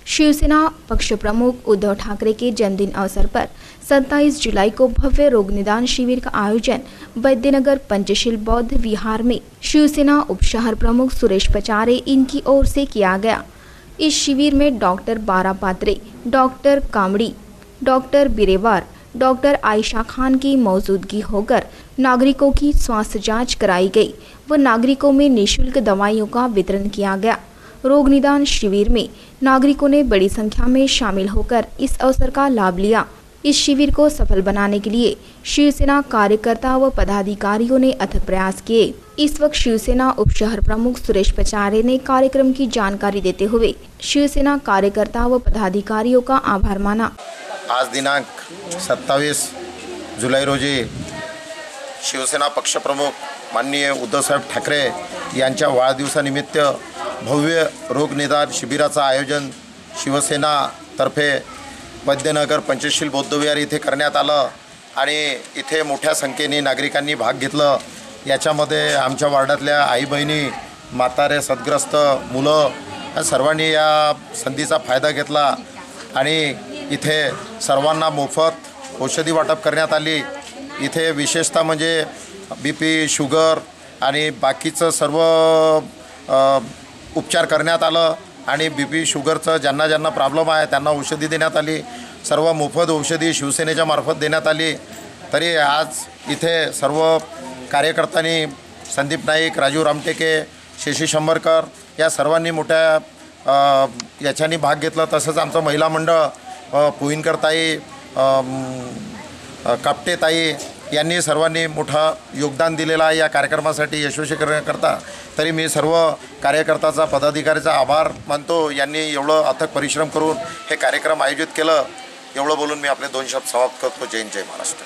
शिवसेना पक्ष प्रमुख उद्धव ठाकरे के जन्मदिन अवसर पर 27 जुलाई को भव्य रोग निदान शिविर का आयोजन वैद्यनगर पंचशील बौद्ध विहार में शिवसेना उप शहर प्रमुख सुरेश पचारे इनकी ओर से किया गया। इस शिविर में doctor Bara Patre, doctor Kamdi, doctor Birewar, doctor Ayesha Khan की मौजूदगी होकर नागरिकों की स्वास्थ्य जांच कराई गई व नागरिकों में निःशुल्क दवाइयों का वितरण किया गया। रोग निदान शिविर में नागरिकों ने बड़ी संख्या में शामिल होकर इस अवसर का लाभ लिया। इस शिविर को सफल बनाने के लिए शिवसेना कार्यकर्ता व पदाधिकारियों ने अथक प्रयास किए। इस वक्त शिवसेना उप शहर प्रमुख सुरेश पचारे ने कार्यक्रम की जानकारी देते हुए शिवसेना कार्यकर्ता व पदाधिकारियों का आभार माना। आज दिनांक 27 जुलै रोजी शिवसेना पक्षप्रमुख माननीय उद्धवसाहेब ठाकरे यांच्या वाढदिवसानिमित्त भव्य रोग निदान शिबिराचं आयोजन शिवसेनातर्फे वैद्यनगर पंचशील बौद्धविहार इथे करण्यात आलं आणि इथे मोठ्या संख्येने नागरिकांनी भाग घेतलं। याच्यामध्ये आमच्या वार्डातल्या आई बहिणी, म्हातारे, सद्ग्रस्त मुलं सर्वांनी या संधीचा फायदा घेतला आणि इथे सर्वांना मोफत औषधी वाटप करण्यात आली। इथे विशेषतः म्हणजे बीपी, शुगर आणि बाकीचं सर्व उपचार करण्यात आलं आणि बीपी शुगरचं ज्यांना प्रॉब्लेम आहे त्यांना औषधी देण्यात आली। सर्व मोफत औषधी शिवसेनेच्या मार्फत देण्यात आली। तरी आज इथे सर्व कार्यकर्त्यांनी संदीप नाईक, राजू रामटेके, शशी शंभरकर या सर्वांनी मोठ्या याच्यानी भाग घेतला। तसंच आमचं महिला मंडळ, पोईनकर ताई, कापटे ताई यांनी सर्वांनी मोठा योगदान दिलेला आहे या कार्यक्रमासाठी यशस्वी करण्याकरता। तरी मी सर्व कार्यकर्त्याचा, पदाधिकाऱ्याचा आभार मानतो। यांनी एवढं अथक परिश्रम करून हे कार्यक्रम आयोजित केलं। एवढं बोलून मी आपले 2 शब्द समाप्त करतो। जय हिंद, जय महाराष्ट्र।